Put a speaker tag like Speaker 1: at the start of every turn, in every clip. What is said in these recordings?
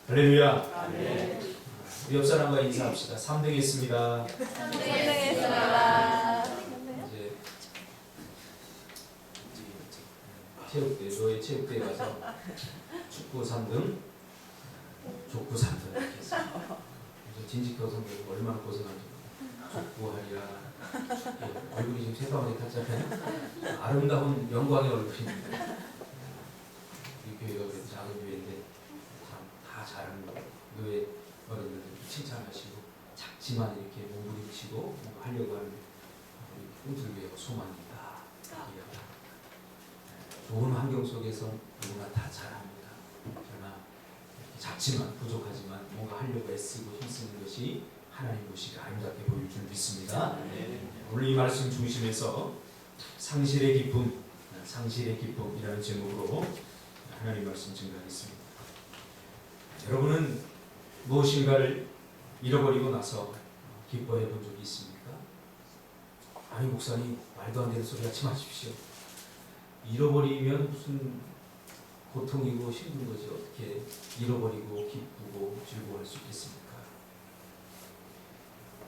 Speaker 1: 할렐루야.
Speaker 2: 아멘.
Speaker 1: 우리 옆 사람과 인사합시다. 3등 했습니다.
Speaker 2: 3등 했습니다.
Speaker 1: 이제 체육대, 너의 체육대에 가서 축구 3등, 족구 3등 이렇게 했습니다. 진직교 선배가 얼마나 고생한지 족구하리라. 얼굴이 지금 새까맣게 탔잖아요. 아름다운 영광의 얼굴입니다. 이 교회가 그래도 작은 교회인데 다 잘하는 거예요. 교회 어른들도 칭찬하시고 작지만 이렇게 몸부림치고 뭔가 하려고 하는 우리 꿈틀교회가 소망이다. 좋은 환경 속에서 누구나 다 잘합니다. 그러나 작지만 부족하지만 뭔가 하려고 애쓰고 힘쓰는 것이 하나님 것이 아름답게 보일 줄 믿습니다. 오늘 이 말씀 중심에서 상실의 기쁨, 상실의 기쁨이라는 제목으로 하나님 말씀 증거하겠습니다. 여러분은 무엇인가를 잃어버리고 나서 기뻐해 본 적이 있습니까? 아니 목사님 말도 안 되는 소리 하지 마십시오. 잃어버리면 무슨 고통이고 힘든 거지 어떻게 잃어버리고 기쁘고 즐거워할 수 있겠습니까?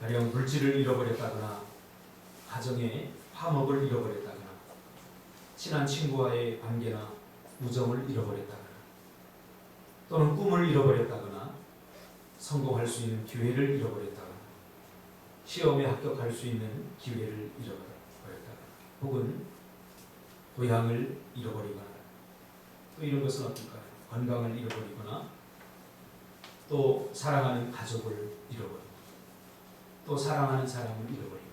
Speaker 1: 가령 물질을 잃어버렸다거나 가정의 화목을 잃어버렸다거나 친한 친구와의 관계나 우정을 잃어버렸다거나 또는 꿈을 잃어버렸다거나 성공할 수 있는 기회를 잃어버렸다거나 시험에 합격할 수 있는 기회를 잃어버렸다거나 혹은 고향을 잃어버리거나 또 이런 것은 어떨까요? 건강을 잃어버리거나 또 사랑하는 가족을 잃어버리고 또 사랑하는 사람을 잃어버리고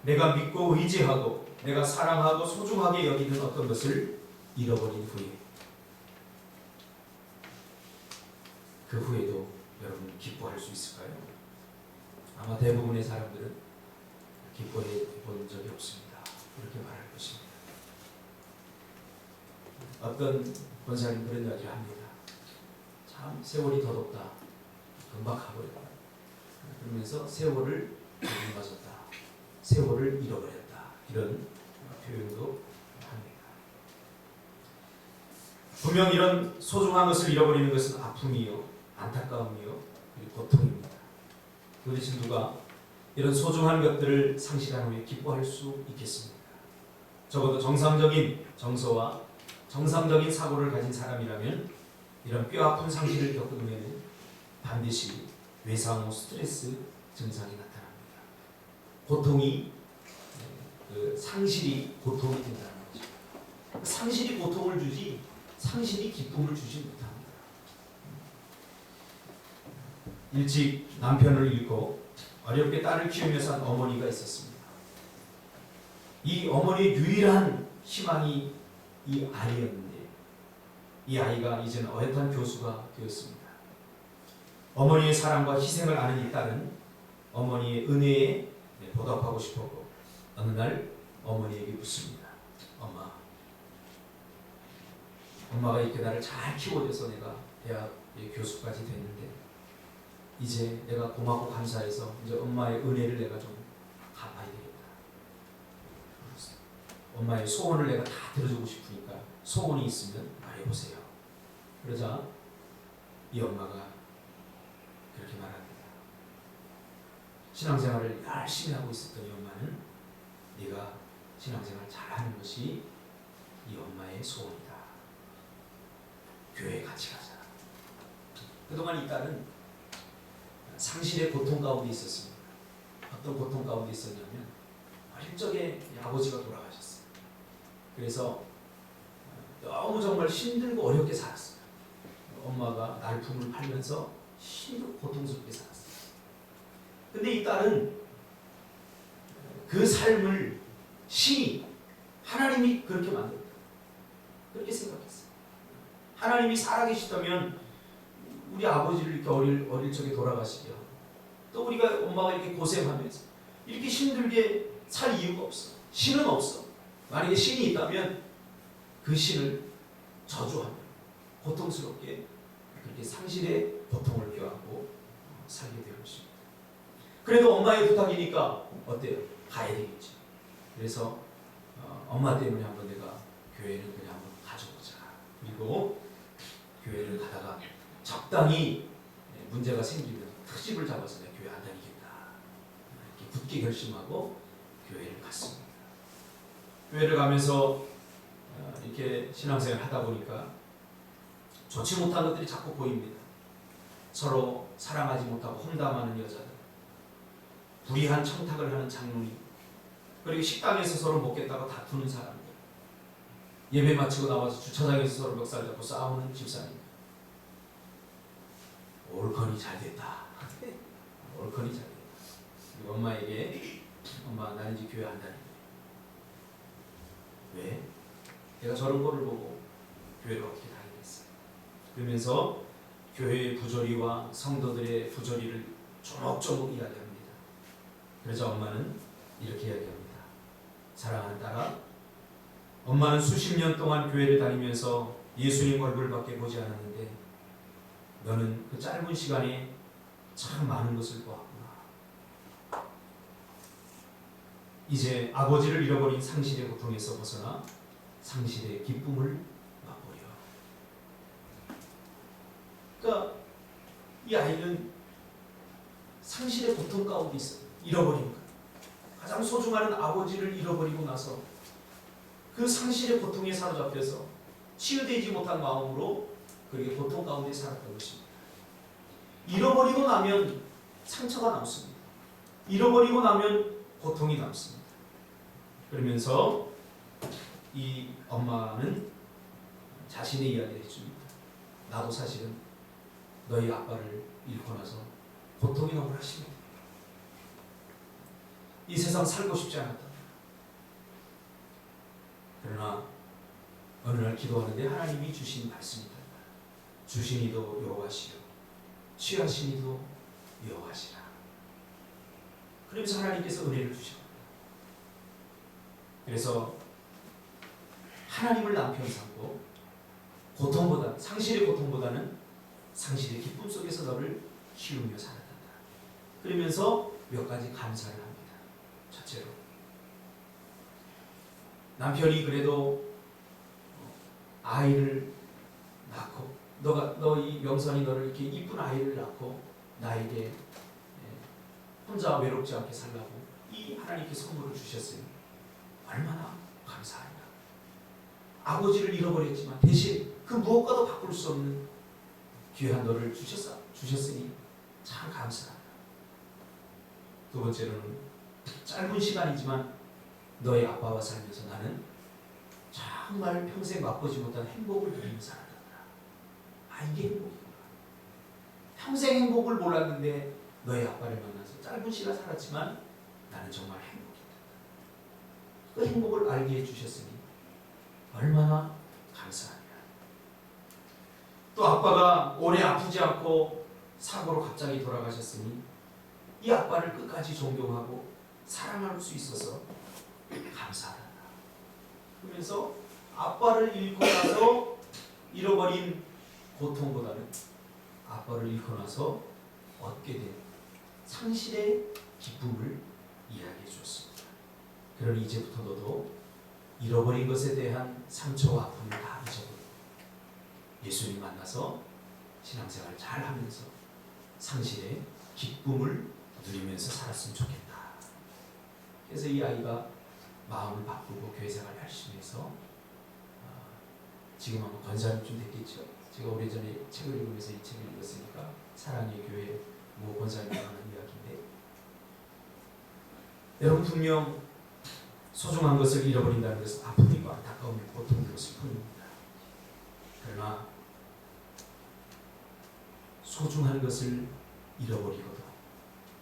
Speaker 1: 내가 믿고 의지하고 내가 사랑하고 소중하게 여기는 어떤 것을 잃어버린 후에 그 후에도 여러분 기뻐할 수 있을까요? 아마 대부분의 사람들은 기뻐해 본 적이 없습니다. 그렇게 말할 것입니다. 어떤 권사님 그런 이야기를 합니다. 참 세월이 더덥다. 금방 가버렸다. 그러면서 세월을 못 맞았다. 세월을 잃어버렸다. 이런 표현도 합니다. 분명 이런 소중한 것을 잃어버리는 것은 아픔이요, 안타까움이요, 그리고 고통입니다. 도대체 누가 이런 소중한 것들을 상실한 후에 기뻐할 수 있겠습니까? 적어도 정상적인 정서와 정상적인 사고를 가진 사람이라면 이런 뼈아픈 상실을 겪은 후에는 반드시 외상 후 스트레스 증상이 나타납니다. 고통이 상실이 고통이 된다는 거죠. 상실이 고통을 주지 상실이 기쁨을 주지 못합니다. 일찍 남편을 잃고 어렵게 딸을 키우며 산 어머니가 있었습니다. 이 어머니의 유일한 희망이 이 아이였는데 이 아이가 이제는 어엿한 교수가 되었습니다. 어머니의 사랑과 희생을 아는 이 딸은 어머니의 은혜에 보답하고 싶었고 어느 날 어머니에게 묻습니다. 엄마가 이렇게 나를 잘 키워줘서 내가 대학의 교수까지 됐는데 이제 내가 고맙고 감사해서 이제 엄마의 은혜를 내가 좀 갚아야 되겠다. 엄마의 소원을 내가 다 들어주고 싶으니까 소원이 있으면 말해보세요. 그러자 이 엄마가 그렇게 말합니다. 신앙생활을 열심히 하고 있었던 이 엄마는 네가 신앙생활 잘하는 것이 이 엄마의 소원이다. 교회에 같이 가자. 그동안 이 딸은 상실의 고통 가운데 있었습니다. 어떤 고통 가운데 있었냐면 어릴 적에 아버지가 돌아가셨어요. 그래서 너무 정말 힘들고 어렵게 살았어요. 엄마가 날품을 팔면서 힘들고 고통스럽게 살았어요. 근데 이 딸은 그 삶을 신이 하나님이 그렇게 만들었다. 그렇게 생각했어요. 하나님이 살아계시다면 우리 아버지를 이렇게 어릴 적에 돌아가시게 하고 또 우리가 엄마가 이렇게 고생하면서 이렇게 힘들게 살 이유가 없어. 신은 없어. 만약에 신이 있다면 그 신을 저주하며 고통스럽게 그렇게 상실의 고통을 껴안고 살게 될 것입니다. 그래도 엄마의 부탁이니까 어때요? 가야 되겠지. 그래서 엄마 때문에 한번 내가 교회를 그냥 한번 가져보자. 그리고 교회를 가다가 적당히 문제가 생기면 트집을 잡아서 내가 교회 안 다니겠다 이렇게 굳게 결심하고 교회를 갔습니다. 교회를 가면서 이렇게 신앙생활 하다 보니까 좋지 못한 것들이 자꾸 보입니다. 서로 사랑하지 못하고 험담하는 여자들, 불의한 청탁을 하는 장로님, 그리고 식당에서 서로 먹겠다고 다투는 사람들, 예배 마치고 나와서 주차장에서 서로 멱살 잡고 싸우는 집사님. 옳거니 잘 됐다. 옳거니 잘 됐다. 그리고 엄마에게 엄마 나는 이제 교회 안 다닌다. 왜? 내가 저런 거를 보고 교회를 어떻게 다니겠어? 그러면서 교회의 부조리와 성도들의 부조리를 조목조목 이야기합니다. 그래서 엄마는 이렇게 이야기합니다. 사랑하는 딸아, 엄마는 수십 년 동안 교회를 다니면서 예수님 얼굴밖에 보지 않았는데 너는 그 짧은 시간에 참 많은 것을 보았구나. 이제 아버지를 잃어버린 상실의 고통에서 벗어나 상실의 기쁨을 맛보려. 그러니까 이 아이는 상실의 고통 가운데 있어요. 잃어버린 것. 가장 소중한 아버지를 잃어버리고 나서 그 상실의 고통에 사로잡혀서 치유되지 못한 마음으로 그렇게 고통 가운데 살았던 것입니다. 잃어버리고 나면 상처가 남습니다. 잃어버리고 나면 고통이 남습니다. 그러면서 이 엄마는 자신의 이야기를 해줍니다. 나도 사실은 너희 아빠를 잃고 나서 고통이 너무나 심해. 이 세상 살고 싶지 않았다. 그러나 어느 날 기도하는데 하나님이 주신 말씀이다. 주신 이도 여호와시요 취하신 이도 여호와시라. 그러면서 하나님께서 은혜를 주셨다. 그래서 하나님을 남편 삼고 고통보다 상실의 고통보다는 상실의 기쁨 속에서 너를 키우며 살았다. 그러면서 몇 가지 감사를 합니다. 첫째로 남편이 그래도 아이를 낳고 너희 명선이 너를 이렇게 이쁜 아이를 낳고 나에게 혼자 외롭지 않게 살라고 이 하나님께 선물을 주셨으니 얼마나 감사합니다. 아버지를 잃어버렸지만 대신 그 무엇과도 바꿀 수 없는 귀한 너를 주셨으니 참 감사합니다. 두 번째로는 짧은 시간이지만 너의 아빠와 살면서 나는 정말 평생 맛보지 못한 행복을 누리며 살았다. 이게 행복이구나. 평생 행복을 몰랐는데 너의 아빠를 만나서 짧은 시간 살았지만 나는 정말 행복했다. 그 행복을 알게 해주셨으니 얼마나 감사합니다. 또 아빠가 오래 아프지 않고 사고로 갑자기 돌아가셨으니 이 아빠를 끝까지 존경하고 사랑할 수 있어서 감사하다. 그러면서 아빠를 잃고 나서 잃어버린 고통보다는 아빠를 잃고 나서 얻게 된 상실의 기쁨을 이야기해 주었습니다. 그러니 이제부터 너도 잃어버린 것에 대한 상처와 아픔을 다 잊어버리고 예수님 만나서 신앙생활 잘 하면서 상실의 기쁨을 누리면서 살았으면 좋겠다. 그래서 이 아이가 마음을 바꾸고 교회생활을 열심히 해서 지금 아마 권사님쯤 됐겠죠. 제가 오래전에 책을 읽으면서 이 책을 읽었으니까 사랑의 교회 모 권사님과 하는 이야기인데 여러분 분명 소중한 것을 잃어버린다는 것은 아픔이고 안타까움이 고통이고 슬픔입니다. 그러나 소중한 것을 잃어버리고도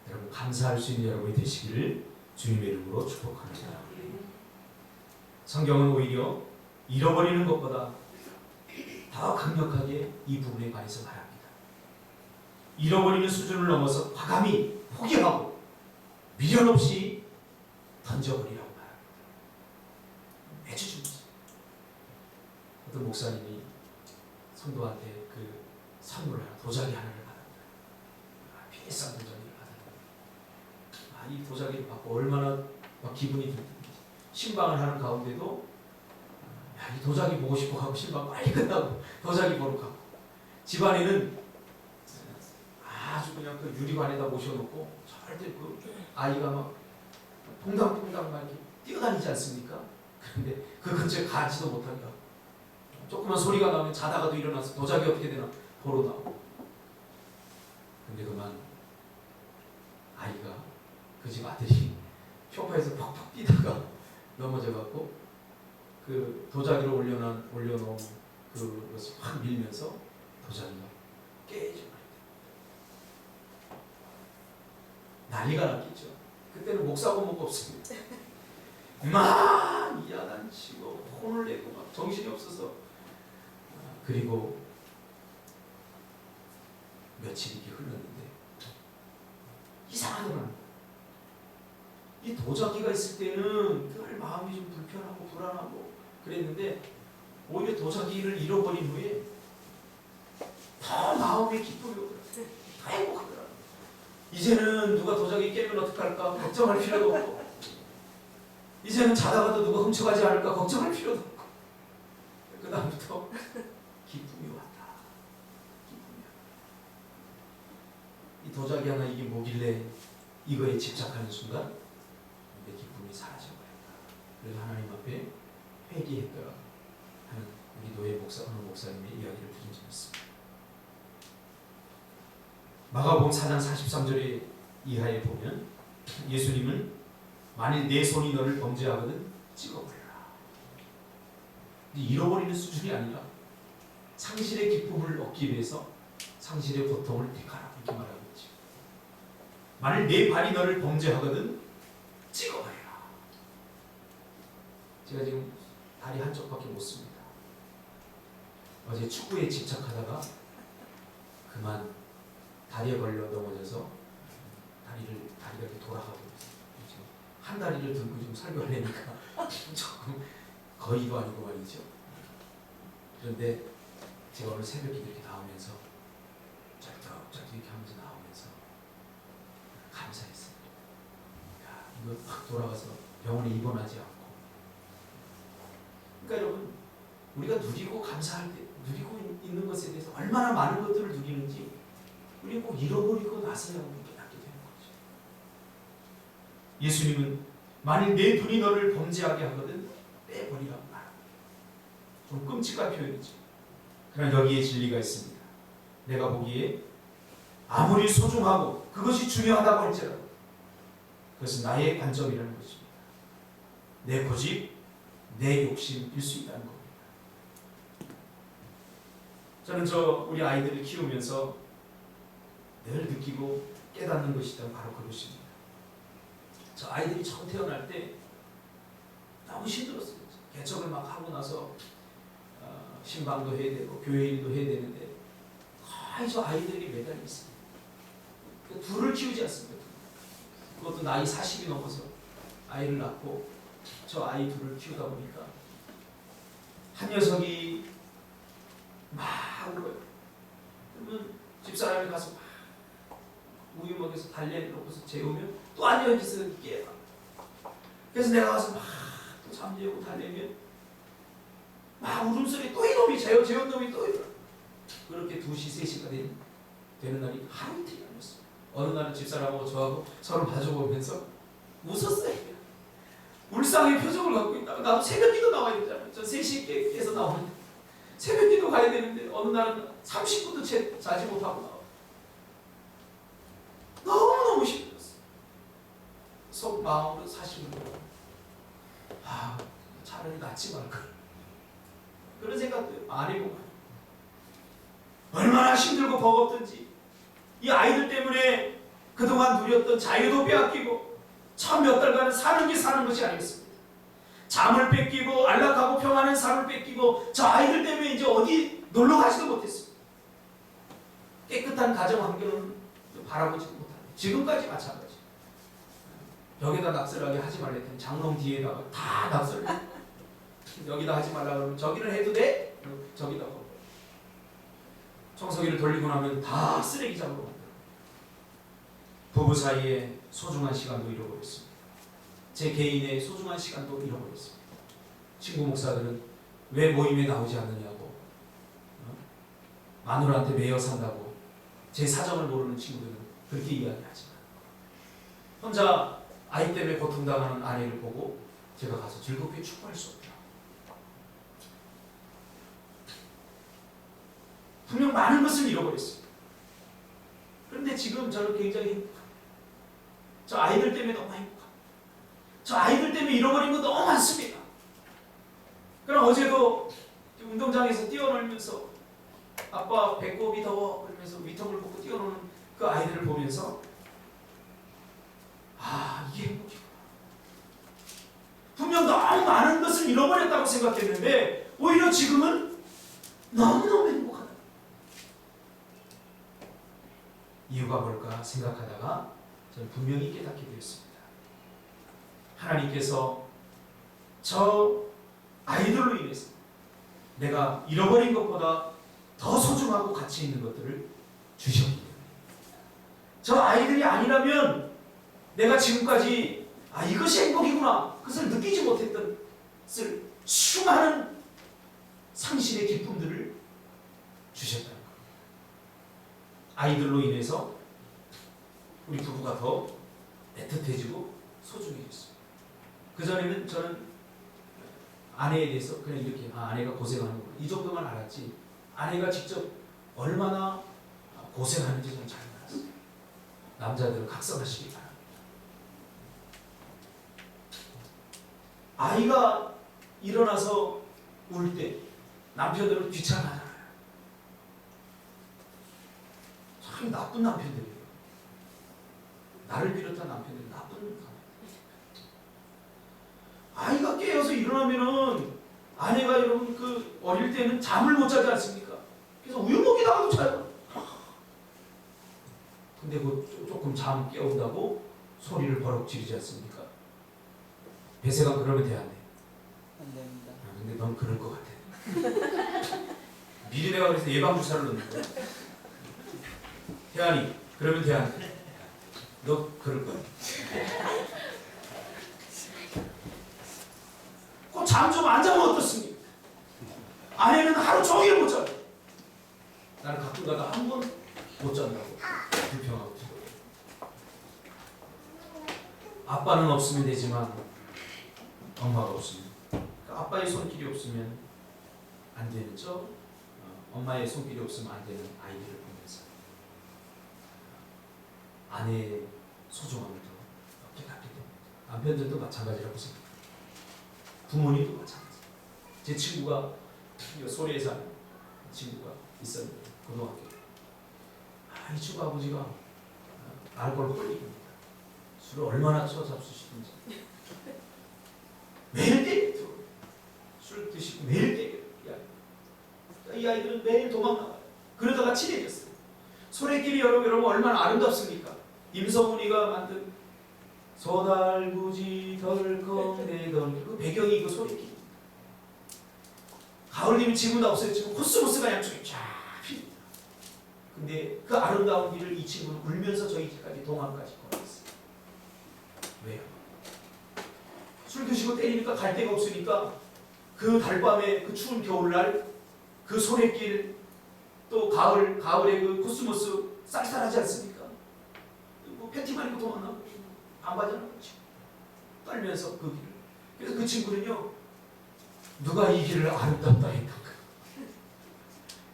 Speaker 1: 여러분 감사할 수 있는 여러분이 되시기를 주님의 이름으로 축복합니다. 성경은 오히려 잃어버리는 것보다 더 강력하게 이 부분에 관해서 말합니다. 잃어버리는 수준을 넘어서 과감히 포기하고 미련 없이 던져버리라고 말합니다. 해주십니다. 어떤 목사님이 성도한테 그 선물 하나, 도자기 하나를 받았다. 비싼 도자기를 받았다. 이 도자기를 받고 얼마나 막 기분이 들든지 신방을 하는 가운데도 이 도자기 보고 싶어 하고 신방 빨리 끝나고 도자기 보러 가고 집안에는 그냥 그 유리관에다 모셔놓고 절대 그 아이가 막 퐁당퐁당 막 이렇게 뛰어다니지 않습니까? 그런데 그 근처에 가지도 못하니까 조그만 소리가 나면 자다가도 일어나서 도자기 어떻게 되나 보러 나오고. 근데 그만 아이가 그 집 아들이 소파에서 퍽퍽 뛰다가 넘어져갖고 그 도자기로 올려놓은 그것을 확 밀면서 도자기가 깨져버렸다. 난리가 났겠죠. 그때는 목사고 뭐고 없습니다. 막 야단치고 혼을 내고 막 정신이 없어서. 그리고 며칠이 이렇게 흘렀는데 이상하더라고요. 이 도자기가 있을 때는 늘 마음이 좀 불편하고 불안하고 그랬는데 오히려 도자기를 잃어버린 후에 더 마음의 기쁨이 오더라고요. 더 행복하더라고요. 이제는 누가 도자기 깨면 어떡할까 걱정할 필요도 없고, 이제는 자다가도 누가 훔쳐가지 않을까 걱정할 필요도 없고, 그 다음부터 기쁨이 왔다. 기쁨이 왔다. 이 도자기 하나 이게 뭐길래 이거에 집착하는 순간 내 기쁨이 사라져버렸다. 그래서 하나님 앞에 회개했더라 하는 우리 노예 목사, 어느 목사님의 이야기를 들은 적이 있습니다. 마가복음 4장 43절에 이하에 보면 예수님은 만일 내 손이 너를 범죄하거든 찍어버려라. 잃어버리는 수준이 아니라 상실의 기쁨을 얻기 위해서 상실의 고통을 택하라 이렇게 말하고 있죠. 만일 내 발이 너를 범죄하거든 찍어버려라. 제가 지금 다리 한쪽밖에 못 씁니다. 어제 축구에 집착하다가 그만 다리에 걸려 넘어져서 다리가 이렇게 돌아가고 있어요. 지금 한 다리를 들고 좀 설교하려니까 조금 거의도 아니고 말이죠. 그런데 제가 오늘 새벽에 이렇게 나오면서 쫙쫙 이렇게 하면서 나오면서 감사했습니다. 야, 이거 확 돌아가서 병원에 입원하지 않고. 그러니까 여러분, 우리가 누리고 감사할 때, 누리고 있는 것에 대해서 얼마나 많은 것들을 누리는지 우리 꼭 잃어버리고 나서야 우리 깨닫게 되는 거죠. 예수님은 만일 내 눈이 너를 범죄하게 하거든 빼버리라고 말합니다. 좀 끔찍한 표현이죠. 그러나 여기에 진리가 있습니다. 내가 보기에 아무리 소중하고 그것이 중요하다고 할지라도 그것은 나의 관점이라는 것입니다. 내 고집, 내 욕심일 수 있다는 겁니다. 저는 우리 아이들을 키우면서 늘 느끼고 깨닫는 것이 있다면 바로 그것입니다. 저 아이들이 처음 태어날 때 너무 힘들었어요. 개척을 막 하고 나서 신방도 해야 되고 교회 일도 해야 되는데 거의 저 아이들이 매달려 있습니다. 둘을 키우지 않습니다. 그것도 나이 40이 넘어서 아이를 낳고 저 아이 둘을 키우다 보니까 한 녀석이 막 울어요. 그러면 집사람이 가서 막 우유 먹여서 달래 놓고서 재우면 또 앉아있어서 깨요. 그래서 내가 가서 막 또 잠재우고 달래면 막 울음소리 또 이놈이 재운 놈이 또 이러. 그렇게 2시, 3시가 되는 날이 하루 이틀이 아니었어요. 어느 날은 집사람하고 저하고 서로 마주보면서 웃었어요. 울상의 표정을 갖고 있다가 나도 새벽기도 나와야 되잖아요. 저 3시에 깨서 나오는데 새벽기도 가야 되는데 어느 날은 30분도 자지 못하고 나와요. 너무너무 힘들었어요. 속 마음으로 사실은 차라리 낫지 말걸. 그런 생각도 안 해보고 얼마나 힘들고 버겁든지 이 아이들 때문에 그동안 누렸던 자유도 빼앗기고 참 몇 달간은 사는 게 사는 것이 아니었습니다. 잠을 뺏기고 안락하고 평안한 삶을 뺏기고 저 아이들 때문에 이제 어디 놀러 가지도 못했습니다. 깨끗한 가정 환경은 바라보지 못합니다. 지금까지 마찬가지. 여기다 낙설하게 하지 말랬더니 장롱 뒤에다가 다 낙설. 여기다 하지 말라 그러면 저기를 해도 돼? 저기다 걸어. 청소기를 돌리고 나면 다 쓰레기장으로 만들어. 부부 사이에 소중한 시간도 잃어버렸습니다. 제 개인의 소중한 시간도 잃어버렸습니다. 친구 목사들은 왜 모임에 나오지 않느냐고, 마누라한테 매여 산다고 제 사정을 모르는 친구들은 그렇게 이야기하지만 혼자 아이 때문에 고통당하는 아내를 보고 제가 가서 즐겁게 축구할 수 없다. 분명 많은 것을 잃어버렸어요. 그런데 지금 저는 굉장히 행복합니다. 저 아이들 때문에 너무 행복합니다. 저 아이들 때문에 잃어버린 거 너무 많습니다. 그럼 어제도 운동장에서 뛰어놀면서 아빠 배꼽이 더워 그러면서 위턱을 벗고 뛰어노는 그 아이들을 보면서 이게 행복이구나. 분명 너무 많은 것을 잃어버렸다고 생각했는데 오히려 지금은 너무너무 행복하다. 이유가 뭘까 생각하다가 저는 분명히 깨닫게 되었습니다. 하나님께서 저 아이들로 인해서 내가 잃어버린 것보다 더 소중하고 가치 있는 것들을 주셨기 때문에 저 아이들이 아니라면 내가 지금까지 이것이 행복이구나 그것을 느끼지 못했던 수많은 상실의 기쁨들을 주셨다는 겁니다. 아이들로 인해서 우리 부부가 더 애틋해지고 소중해졌어요. 그전에는 저는 아내에 대해서 그냥 이렇게 아내가 고생하는구나 이 정도만 알았지 아내가 직접 얼마나 고생하는지 저는 잘 몰랐어요. 남자들은 각성하시기 바랍니다. 아이가 일어나서 울 때 남편들은 귀찮아하잖아요. 참 나쁜 남편들이에요. 나를 비롯한 남편들이 나쁜 남편들이에요. 아이가 깨어서 일어나면은 아내가 여러분 그 어릴 때는 잠을 못 자지 않습니까? 그래서 우유 먹이다가도 자요. 근데 그 조금 잠 깨운다고 소리를 버럭 지르지 않습니까? 배세가 그러면 돼 안 돼?
Speaker 3: 안 됩니다.
Speaker 1: 근데 넌 그럴 것 같아. 미리 내가 그래서 예방 주사를 넣는 거야. 태안이 그러면 돼 안 돼? 너 그럴 거야. 꼭 잠 좀 안 자면 어떻습니까? 아내는 하루 종일 못 자요. 나는 가끔 가다 한 번 못 잔다고 불평하고 있어요. 아빠는 없으면 되지만 엄마가 없으면 그러니까 아빠의 손길이 없으면 안 되는 엄마의 손길이 없으면 안 되는 아이들을 보면서 아내의 소중함을 더 깨닫게 됩니다. 남편들도 마찬가지라고 생각합니다. 부모님도 마찬가지. 제 친구가 소리에 사는 친구가 있었는데 고등학교 이 친구 아버지가 알코올 홀릭입니다. 술을 얼마나 쳐잡수시든지 매일 때려. 술 드시고 매일 때려. 이 아이들은 매일 도망나가요. 그러다가 친해졌어요. 소래길이 여러분 얼마나 아름답습니까? 임성훈이가 만든 소달구지 덜컹대던 그 배경이 그 소래길. 가을이면 지금 다 없어졌지만 코스모스가 양쪽에 쫙 핍니다. 근데 그 아름다운 길을 이 친구는 울면서 저희 집까지 동안까지 걸어갔어요. 왜요? 술 드시고 때리니까 갈 데가 없으니까 그 달밤에 그 추운 겨울날 그 소래길 또 가을에 그 코스모스 쌀쌀하지 않습니까? 뭐 팬티만 입고 도망나고 반바지 하나 입고 떨면서 그 길을. 그래서 그 친구는요 누가 이 길을 아름답다 했던가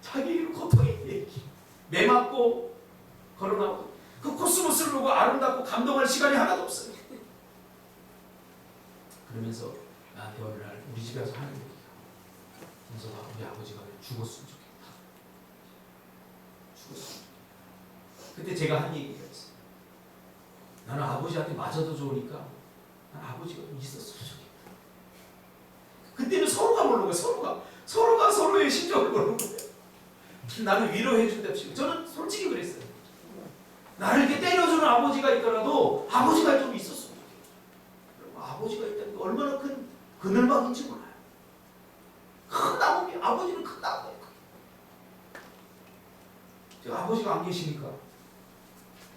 Speaker 1: 자기 길 고통이 있기 매 맞고 걸어나오고 그 코스모스를 보고 아름답고 감동할 시간이 하나도 없어요. 그러면서 나한테 어느 날 우리 집에 와서 하는 얘기가 은서가 우리 아버지가 죽었으면 좋겠다. 죽었으면 좋겠다. 그때 제가 한 얘기가 있어요. 나는 아버지한테 맞아도 좋으니까 난 아버지가 좀 있었으면 좋겠다. 그때는 서로가 모르는 거예요. 서로가 서로의 심정을 모르는 거예요. 나는 위로해 준답시고 저는 솔직히 그랬어요. 나를 이렇게 때려주는 아버지가 있더라도 아버지가 좀 있었으면 좋겠다. 아버지가 있다는 게 얼마나 큰 그늘막인지 몰라요. 큰 나무면 아버지는 큰 나무예요. 제가 아버지가 안 계시니까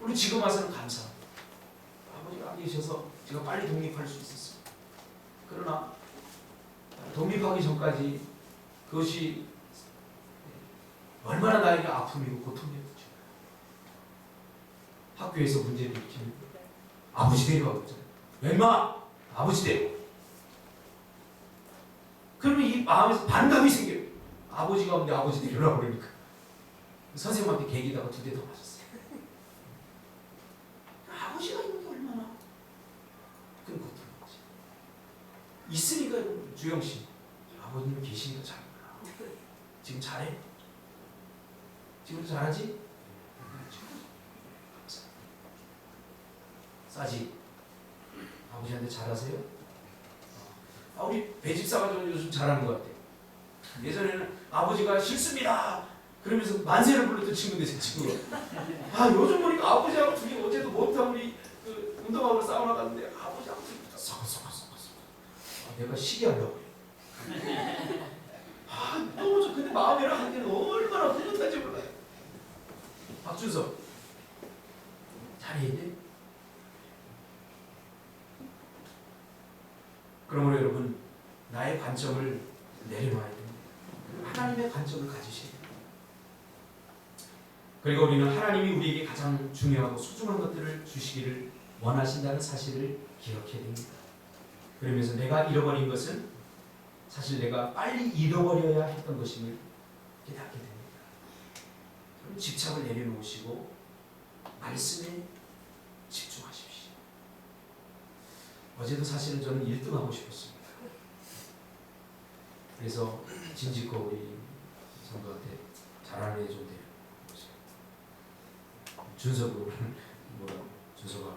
Speaker 1: 우리 지금 와서는 감사합니다. 아버지가 안 계셔서 제가 빨리 독립할 수 있었어요. 그러나 독립하기 전까지 그것이 얼마나 나에게 아픔이고 고통이었는지 학교에서 문제를 일으키는 아버지 데리고 있잖아요. 야 임마! 아버지 데리고. 그러면 이 마음에서 반감이 생겨요. 아버지가 없는데 아버지 데리라고 그러니까. 선생님한테 계기다가 2대 더 맞았어요. 아버지가 있는 게 얼마나 큰 고통인지. 있으니까 주영씨 아버님이 계시니까 잘하구나. 지금 잘해? 지금 잘하지? 싸지? 아버지한테 잘하세요? 우리 배집사가 좀 요즘 잘하는 것 같아요. 예전에는 아버지가 싫습니다 그러면서 만세를 불렀던 친구인데 친구가 요즘 보니까 아버지하고 둘이 어제도 못하고 우리 그 운동하고 사우나 갔는데 아버지하고 둘이 썩썩썩썩 내가 시기 하려고 그래. 너무 좋 근데 마음이랑 하기는 얼마나 뿌듯한지 몰라요. 박준석 잘했네. 그러므로 여러분 나의 관점을 내려놔야 됩니다. 하나님의 관점을 가지셔야 됩니다. 그리고 우리는 하나님이 우리에게 가장 중요하고 소중한 것들을 주시기를 원하신다는 사실을 기억해야 됩니다. 그러면서 내가 잃어버린 것은 사실 내가 빨리 잃어버려야 했던 것임을 깨닫게 됩니다. 그럼 집착을 내려놓으시고 말씀에 집중하십시오. 어제도 사실은 저는 1등 하고 싶었습니다. 그래서 진지코 우리 성도한테 잘하는 애 좀 돼요. 준석을 뭐라고? 준석아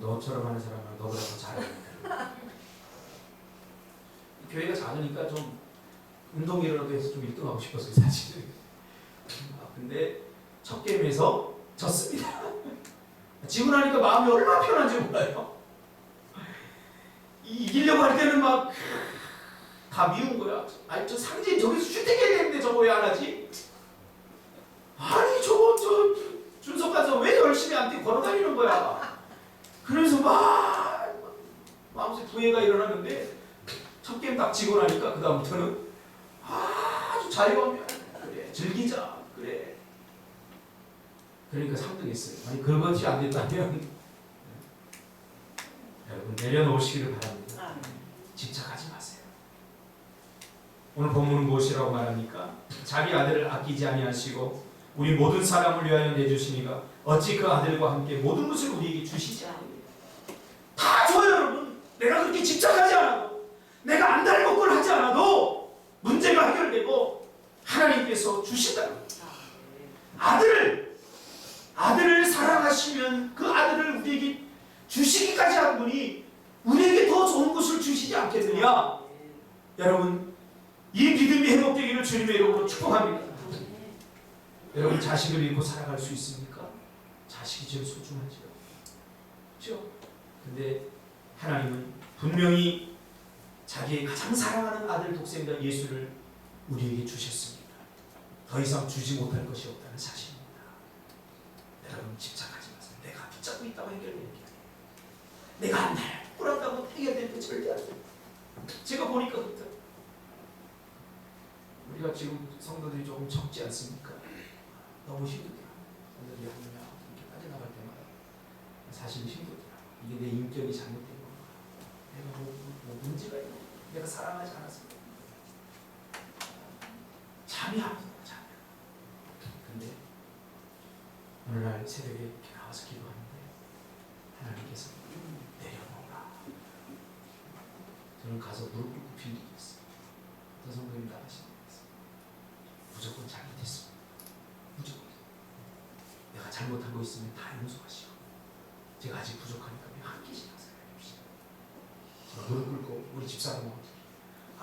Speaker 1: 너처럼 하는 사람은 너보다 더 잘하니까. 교회가 작으니까 좀 운동이라도 해서 좀 1등 하고 싶었어요 사실은. 근데 첫 게임에서 졌습니다. 지고 나니까 마음이 얼마나 편한지 몰라요. 이기려고 할 때는 막 다 미운 거야. 아니 저 상진 저기서 슈팅 해야 되는데 저거 왜 안 하지? 아니 저거 준석 가서 왜 열심히 안 뛰고 걸어다니는 거야. 그러면서 막 마음속에 부해가 일어났는데 첫 게임 딱 지고 나니까 그 다음부터는 아주 자유하면 그래 즐기자 그래. 그러니까 3등 했어요. 아니 그것이 안 됐다면 여러분 내려놓으시기를 바랍니다. 집착하지 마세요. 오늘 본문은 무엇이라고 말합니까? 자기 아들을 아끼지 아니하시고 우리 모든 사람을 위하여 내주시니가 어찌 그 아들과 함께 모든 것을 우리에게 주시지 않습니까? 다 줘요 여러분. 내가 그렇게 집착하지 않아도 내가 안달먹고를 하지 않아도 문제가 해결되고 하나님께서 주신다는 거예요. 아들을 사랑하시면 그 아들을 우리에게 주시기까지 한 분이 우리에게 더 좋은 것을 주시지 않겠느냐. 여러분 이 믿음이 회복되기를 주님의 이름으로 축복합니다. 여러분 자식을 잃고 살아갈 수 있습니까? 자식이 제일 소중하죠. 그렇죠? 근데 하나님은 분명히 자기의 가장 사랑하는 아들 독생자 예수를 우리에게 주셨습니다. 더 이상 주지 못할 것이 없다는 사실입니다. 여러분 집착하지 마세요. 내가 붙잡고 있다고 해결되는 게 아니에요. 내가 날 꾸렸다고 해결되는 게 절대 안 돼요. 제가 보니까 우리가 지금 성도들이 조금 적지 않습니까? 너무 힘들더라. 성도들이 한 명 이렇게 빠져나갈 때마다 사실 힘들더라. 이게 내 인격이 잘못된 건가? 내가 뭐 문제가 있나? 내가 사랑하지 않았을까? 잠이 안 오더라. 잠이. 근데 어느 날 새벽에 이렇게 나와서 기도하는데 하나님께서 내려놓으라. 저는 가서 무릎 꿇고 빌기했어요. 어떤 성도님 나가시는 무조건 잘못했습니다. 무조건. 내가 잘못하고 있으면 다 용서하시고 제가 아직 부족하니까 한 개씩 하세요. 제가 무릎 꿇고 우리 집사람하고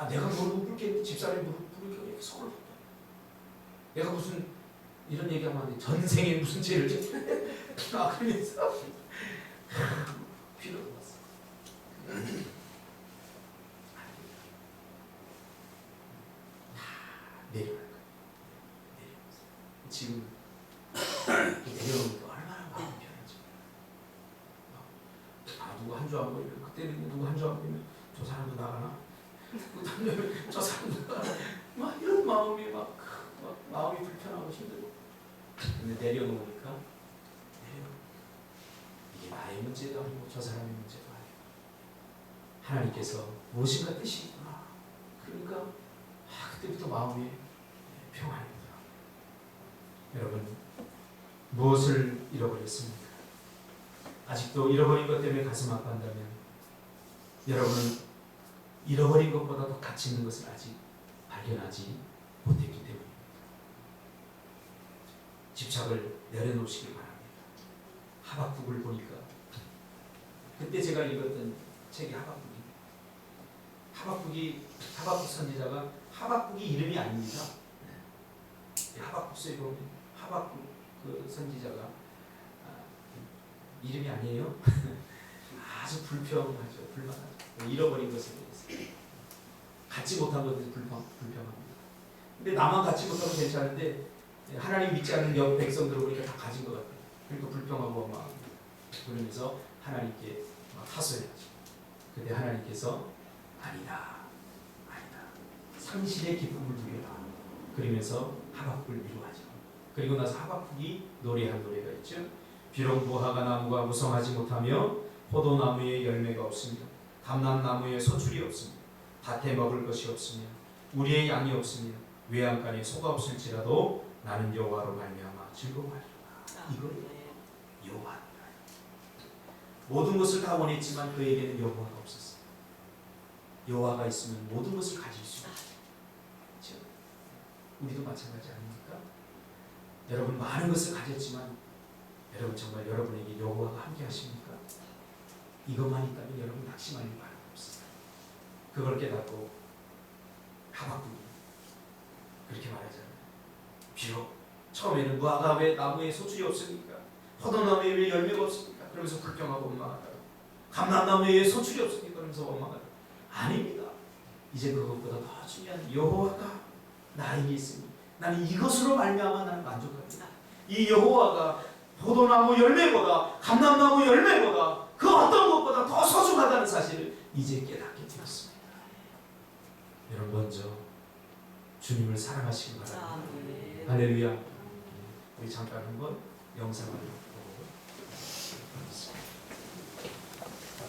Speaker 1: 내가 무릎 꿇게 집사람이 무릎 꿇게 왜 속을 붓다. 내가 무슨 이런 얘기하면 안 돼. 전생에 무슨 죄를 졌다. 그러면서 피로 들었어. 내려갈 거예요. 지금 내려오는 게 얼마나 마음이 편하지. 누구 한 주 안 보이면 그때는 누구 한 주 안 보이면 저 사람도 나가나? 저 사람도 나가나? 막 이런 마음이 막 마음이 불편하고 힘들고. 근데 내려놓으니까 나의 문제도 아니고 저 사람의 문제도 아니고 하나님께서 무엇인가 뜻이구나. 그러니까 그때부터 마음에 평안이 오더라고요. 여러분 무엇을 잃어버렸습니까? 아직도 잃어버린 것 때문에 가슴 아파한다면 여러분은 잃어버린 것보다 더 가치 있는 것을 아직 발견하지 못했기 때문입니다. 집착을 내려놓으시기 바랍니다. 하박국을 보니까 그때 제가 읽었던 책이 하박국 선지자가 하박국이 이름이 아닙니다. 하박국서에 보면 하박국 그 선지자가 이름이 아니에요. 아주 불평하죠. 불만하죠. 잃어버린 것에 대해서 갖지 못한 것에 불평합니다. 근데 나만 갖지 못하고 괜찮은데 하나님 믿지 않는 역 백성들을 보니까 다 가진 것 같아요. 그러니까 불평하고 원망합니다. 그러면서 하나님께 하소연하죠. 근데 하나님께서 아니다. 상실의 기쁨을 누려라. 그러면서 하박국을 위로하죠. 그리고 나서 하박국이 노래한 노래가 있죠. 비록 무화과 나무가 무성하지 못하며 포도나무에 열매가 없으며 감람나무에 소출이 없으며 밭에 먹을 것이 없으며 우리의 양이 없으며 외양간에 소가 없을지라도 나는 여호와로 말미암아 즐거워하리라. 이걸 여호와니라. 모든 것을 다 원했지만 그에게는 여호와가 없었어요. 여호와가 있으면 모든 것을 가질 수 있어요. 그렇죠? 우리도 마찬가지 아닙니까? 여러분 많은 것을 가졌지만 여러분 정말 여러분에게 여호와가 함께 하십니까? 이것만 있다면 여러분 낙심할 일 바람 없습니다. 그걸 깨닫고 하박국이 그렇게 말하잖아요. 비록 처음에는 무화과 왜 나무에 소출이 없습니까? 포도나무에 왜 열매가 없습니까? 그러면서 불평하고 원망하다가 감람나무에 왜 소출이 없습니까? 그러면서 원망하다가 아닙니다. 이제 그것보다 더 중요한 여호와가 나에게 있으니 나는 이것으로 말미암아 나는 만족합니다. 이 여호와가 포도나무 열매보다 감람나무 열매보다 그 어떤 것보다 더 소중하다는 사실을 이제 깨닫게 되었습니다. 여러분 먼저 주님을 사랑하시기 바랍니다. 할렐루야. 우리 잠깐 한번 영상을